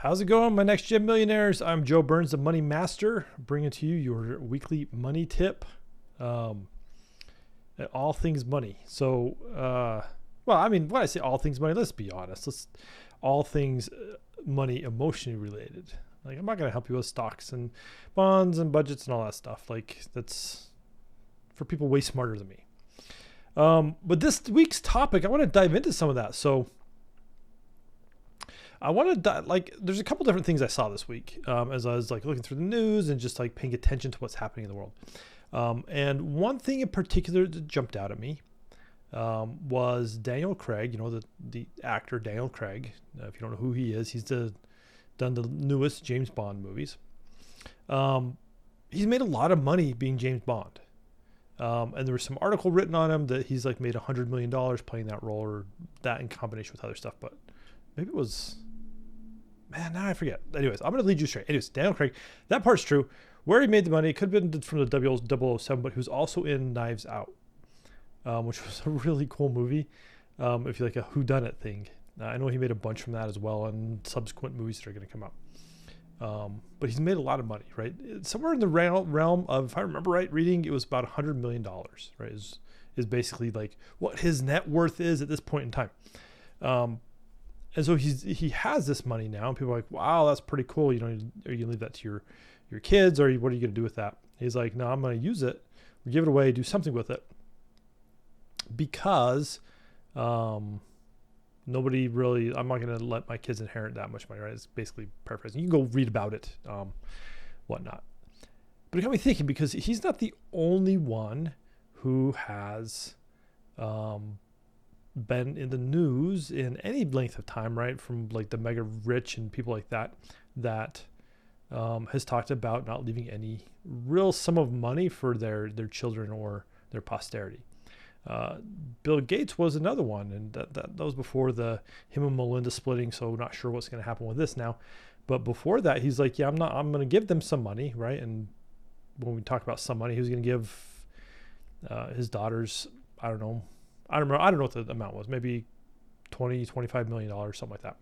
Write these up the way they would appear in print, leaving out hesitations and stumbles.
How's it going, my next gen millionaires? I'm Joe Burns, the Money Master, bringing to you your weekly money tip. All things money. So, when I say all things money, let's be honest. All things money emotionally related. Like, I'm not going to help you with stocks and bonds and budgets and all that stuff. Like, that's for people way smarter than me. But this week's topic, I want to dive into some of that. So, I want to there's a couple different things I saw this week as I was looking through the news and just paying attention to what's happening in the world. And one thing in particular that jumped out at me was Daniel Craig, the actor Daniel Craig. If you don't know who he is, he's done the newest James Bond movies. He's made a lot of money being James Bond. And there was some article written on him that he's made $100 million playing that role, or that in combination with other stuff, but maybe it was... now I forget. Anyways, I'm going to lead you straight. Anyways, Daniel Craig, that part's true. Where he made the money, it could have been from the 007, but he was also in Knives Out, which was a really cool movie. If you like a whodunit thing. I know he made a bunch from that as well, and subsequent movies that are going to come out. But he's made a lot of money, right? Somewhere in the realm of, if I remember right, reading, it was about $100 million, right? Is basically what his net worth is at this point in time. And so he has this money now, and people are like, wow, that's pretty cool. Are you going to leave that to your kids, or what are you going to do with that? He's like, no, I'm going to use it, give it away, do something with it, because nobody really, I'm not going to let my kids inherit that much money, right? It's basically paraphrasing. You can go read about it, whatnot. But it got me thinking, because he's not the only one who has been in the news in any length of time, right? From the mega rich and people like that has talked about not leaving any real sum of money for their children or their posterity. Bill Gates was another one, and that was before him and Melinda splitting. So not sure what's going to happen with this now, but before that, he's like, yeah, I'm going to give them some money, right? And when we talk about some money, he was going to give his daughters, I don't know what the amount was, maybe $25 million, something like that.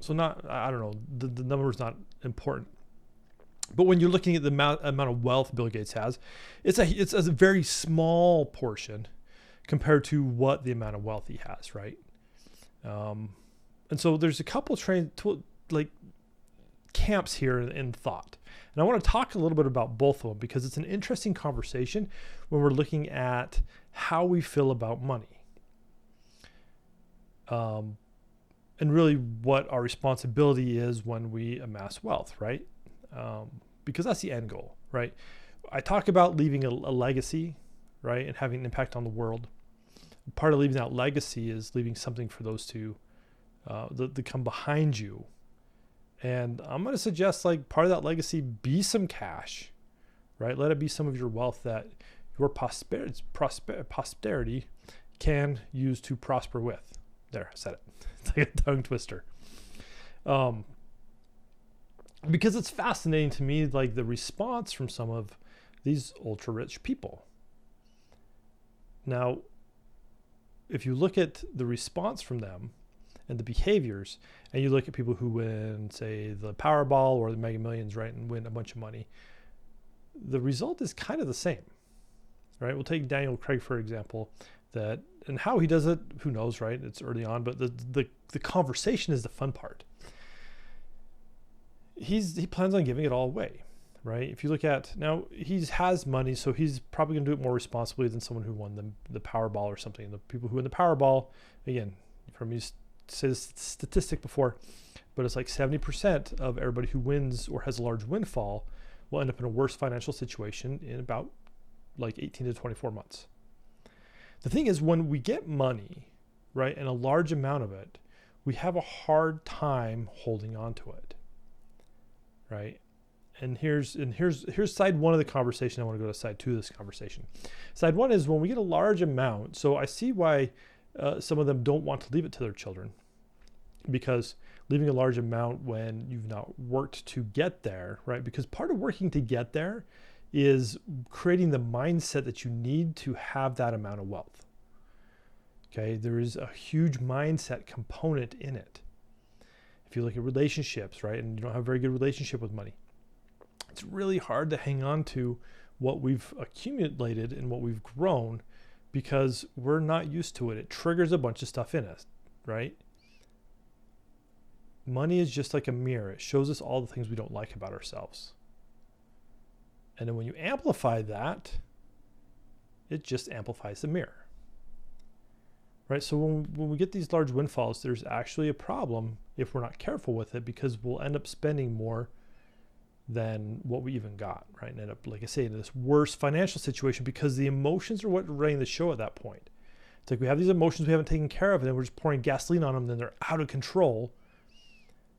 So I don't know, the number is not important. But when you're looking at the amount of wealth Bill Gates has, it's a very small portion compared to what the amount of wealth he has, right? And so there's a couple camps here in thought. And I want to talk a little bit about both of them, because it's an interesting conversation when we're looking at how we feel about money. And really what our responsibility is when we amass wealth, right? Because that's the end goal, right? I talk about leaving a legacy, right? And having an impact on the world. Part of leaving that legacy is leaving something for those that come behind you. And I'm going to suggest part of that legacy be some cash, right? Let it be some of your wealth that your posterity can use to prosper with. There, I said it. It's like a tongue twister. Because it's fascinating to me, the response from some of these ultra rich people. Now, if you look at the response from them and the behaviors, and you look at people who win, say, the Powerball or the Mega Millions, right, and win a bunch of money, the result is kind of the same, right? We'll take Daniel Craig, for example, and how he does it, who knows, right? It's early on, but the conversation is the fun part. He plans on giving it all away, right? If you look at, now he has money, so he's probably going to do it more responsibly than someone who won the Powerball or something. The people who win the Powerball, again, from me say this statistic before, but it's 70% of everybody who wins or has a large windfall will end up in a worse financial situation in about 18 to 24 months. The thing is, when we get money, right, and a large amount of it, we have a hard time holding on to it, right? And here's side one of the conversation. I want to go to side two of this conversation. Side one is when we get a large amount. So I see why some of them don't want to leave it to their children, because leaving a large amount when you've not worked to get there, right? Because part of working to get there is creating the mindset that you need to have that amount of wealth. Okay, there is a huge mindset component in it. If you look at relationships, right, and you don't have a very good relationship with money, it's really hard to hang on to what we've accumulated and what we've grown because we're not used to it. It triggers a bunch of stuff in us, right? Money is just like a mirror. It shows us all the things we don't like about ourselves. And then when you amplify that, it just amplifies the mirror, right? So when we get these large windfalls, there's actually a problem if we're not careful with it, because we'll end up spending more than what we even got, right? And end up, like I say, in this worse financial situation because the emotions are what are running the show at that point. It's like we have these emotions we haven't taken care of, and then we're just pouring gasoline on them, and then they're out of control.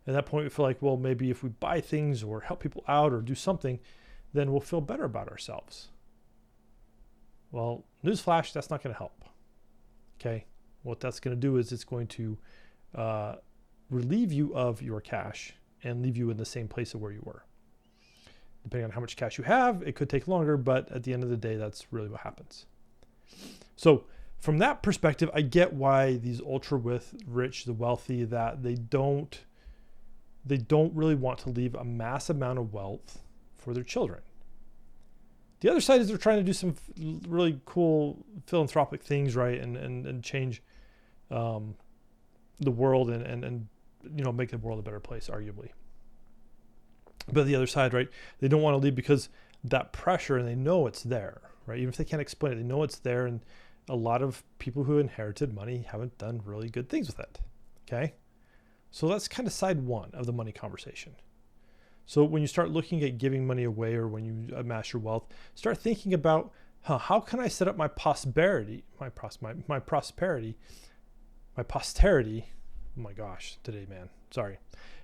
At that point, we feel like, well, maybe if we buy things or help people out or do something, then we'll feel better about ourselves. Well, newsflash, that's not going to help. Okay? What that's going to do is it's going to relieve you of your cash and leave you in the same place of where you were. Depending on how much cash you have, it could take longer, but at the end of the day, that's really what happens. So from that perspective, I get why these ultra rich, the wealthy, that they don't really want to leave a massive amount of wealth for their children. The other side is they're trying to do some really cool philanthropic things, right? And change the world and make the world a better place, arguably. But the other side, right? They don't want to leave because that pressure, and they know it's there, right? Even if they can't explain it, they know it's there. And a lot of people who inherited money haven't done really good things with it. Okay. So that's kind of side one of the money conversation. So when you start looking at giving money away, or when you amass your wealth, start thinking about how can I set up my posterity. Oh my gosh, today, man. Sorry.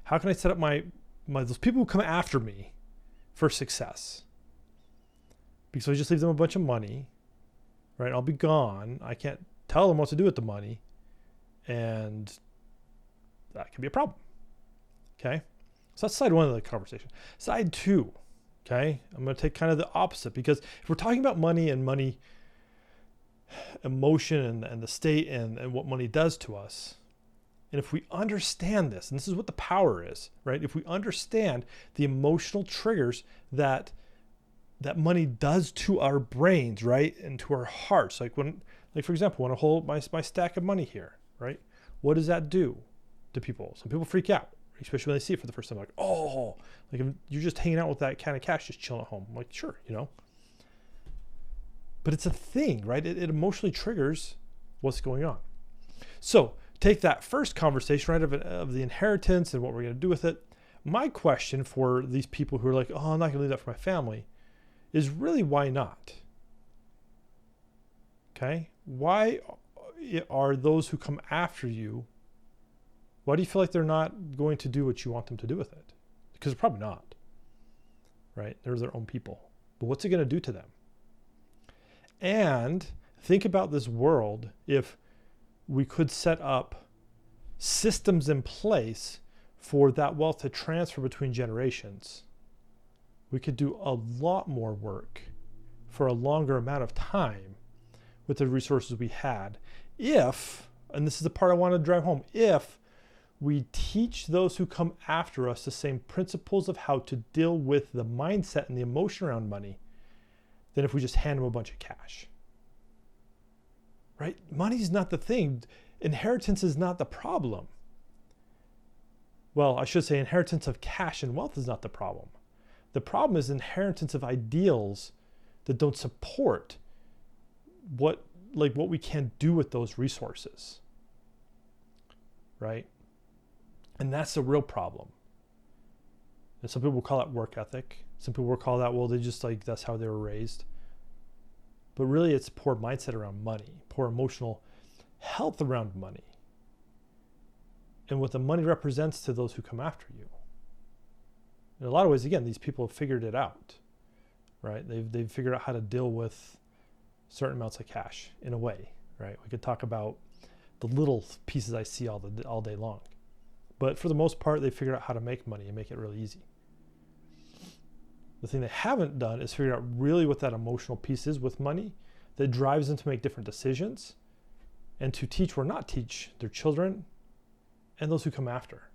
How can I set up my those people who come after me for success? Because if I just leave them a bunch of money, right? I'll be gone. I can't tell them what to do with the money, and that can be a problem. Okay. So that's side one of the conversation. Side two, okay, I'm going to take kind of the opposite, because if we're talking about money and money emotion and the state and what money does to us, and if we understand this, and this is what the power is, right? If we understand the emotional triggers that money does to our brains, right, and to our hearts, like for example, when I hold my stack of money here, right, what does that do to people? Some people freak out, especially when they see it for the first time, like, oh, like if you're just hanging out with that kind of cash, just chilling at home. I'm like, sure, but it's a thing, right? It emotionally triggers what's going on. So take that first conversation, right, of the inheritance and what we're going to do with it. My question for these people who are like, oh, I'm not going to leave that for my family, is really, why not? Okay. Why are those who come after you, why do you feel like they're not going to do what you want them to do with it? Because they're probably not, right? They're their own people. But what's it going to do to them? And think about this world if we could set up systems in place for that wealth to transfer between generations. We could do a lot more work for a longer amount of time with the resources we had. If, and this is the part I want to drive home, if we teach those who come after us the same principles of how to deal with the mindset and the emotion around money than if we just hand them a bunch of cash. Right? Money's not the thing. Inheritance is not the problem. Well, I should say inheritance of cash and wealth is not the problem. The problem is inheritance of ideals that don't support what we can do with those resources. Right? And that's the real problem. And some people will call that work ethic. Some people will call that, well, they just that's how they were raised. But really it's poor mindset around money, poor emotional health around money, and what the money represents to those who come after you. In a lot of ways, again, these people have figured it out, right? They've figured out how to deal with certain amounts of cash in a way, right? We could talk about the little pieces I see all day long. But for the most part, they figured out how to make money and make it really easy. The thing they haven't done is figure out really what that emotional piece is with money that drives them to make different decisions and to teach or not teach their children and those who come after.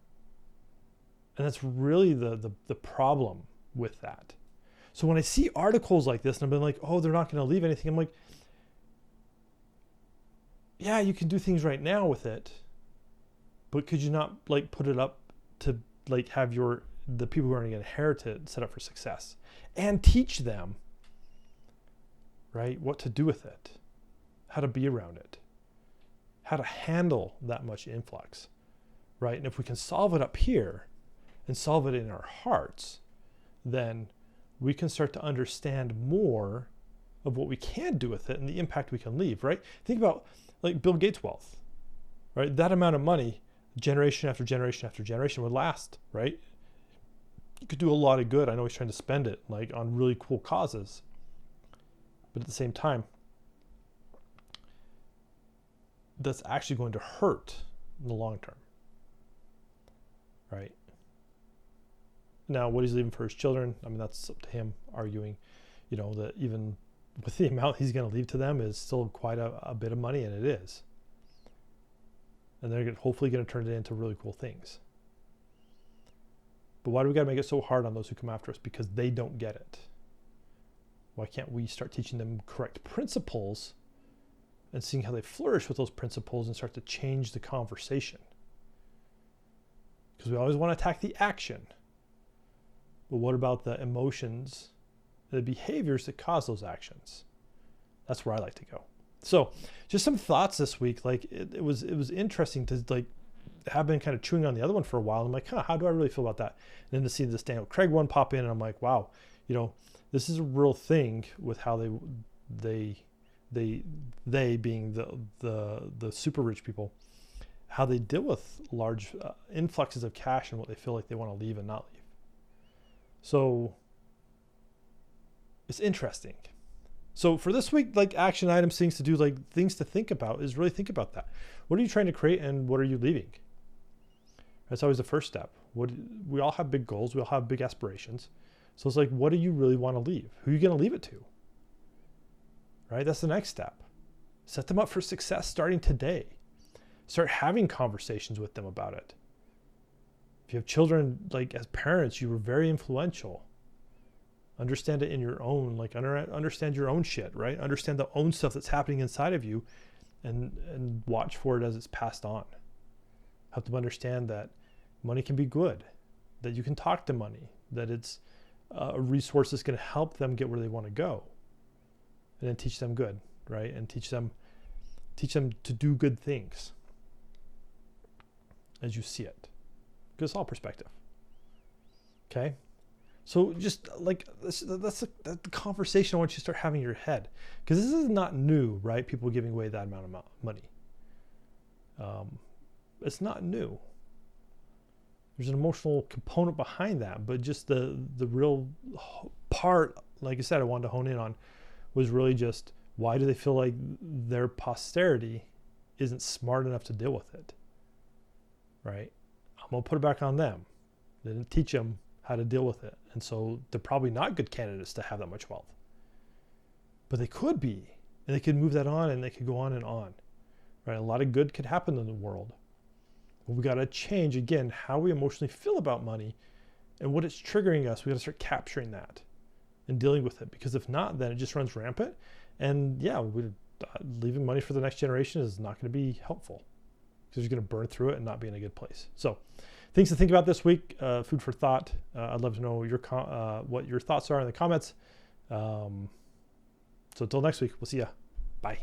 And that's really the problem with that. So when I see articles like this and I've been like, oh, they're not going to leave anything, I'm like, yeah, you can do things right now with it, but could you not like put it up to like have the people who are going to inherit it set up for success and teach them, right, what to do with it, how to be around it, how to handle that much influx, right? And if we can solve it up here and solve it in our hearts, then we can start to understand more of what we can do with it and the impact we can leave, right? Think about like Bill Gates' wealth, right? That amount of money, generation after generation after generation, would last, right? You could do a lot of good. I know he's trying to spend it like on really cool causes, but at the same time, that's actually going to hurt in the long term, right? Now, what he's leaving for his children, I mean, that's up to him, arguing, that even with the amount he's going to leave to them is still quite a bit of money, and it is. And they're hopefully going to turn it into really cool things. But why do we got to make it so hard on those who come after us? Because they don't get it. Why can't we start teaching them correct principles and seeing how they flourish with those principles and start to change the conversation? Because we always want to attack the action. But what about the emotions, the behaviors that cause those actions? That's where I like to go. So just some thoughts this week. Like it was interesting to like have been kind of chewing on the other one for a while. I'm like, how do I really feel about that? And then to see this Daniel Craig one pop in, and I'm like, wow, this is a real thing with how they being the super rich people, how they deal with large influxes of cash and what they feel like they want to leave and not leave. So it's interesting. So for this week, like action items, things to do, like things to think about is really think about that. What are you trying to create and what are you leaving? That's always the first step. We all have big goals. We all have big aspirations. So it's like, what do you really want to leave? Who are you going to leave it to? Right? That's the next step. Set them up for success starting today. Start having conversations with them about it. If you have children, like as parents, you were very influential. Understand it in your own, like understand your own shit, right? Understand the own stuff that's happening inside of you and watch for it as it's passed on. Help them understand that money can be good, that you can talk to money, that it's a resource that's going to help them get where they want to go. And then teach them good, right? And teach them to do good things as you see it. Because it's all perspective. Okay? So just like that's the conversation I want you to start having in your head, because this is not new, right? People giving away that amount of money. It's not new. There's an emotional component behind that, but just the real part, like I said, I wanted to hone in on was really just why do they feel like their posterity isn't smart enough to deal with it, right? I'm gonna put it back on them. They didn't teach them how to deal with it. And so they're probably not good candidates to have that much wealth. But they could be, and they could move that on and they could go on and on, right? A lot of good could happen in the world. But we got to change, again, how we emotionally feel about money and what it's triggering us. We got to start capturing that and dealing with it, because if not, then it just runs rampant. And yeah, leaving money for the next generation is not going to be helpful, because you're going to burn through it and not be in a good place. So things to think about this week, food for thought. I'd love to know what your thoughts are in the comments. So until next week, we'll see ya. Bye.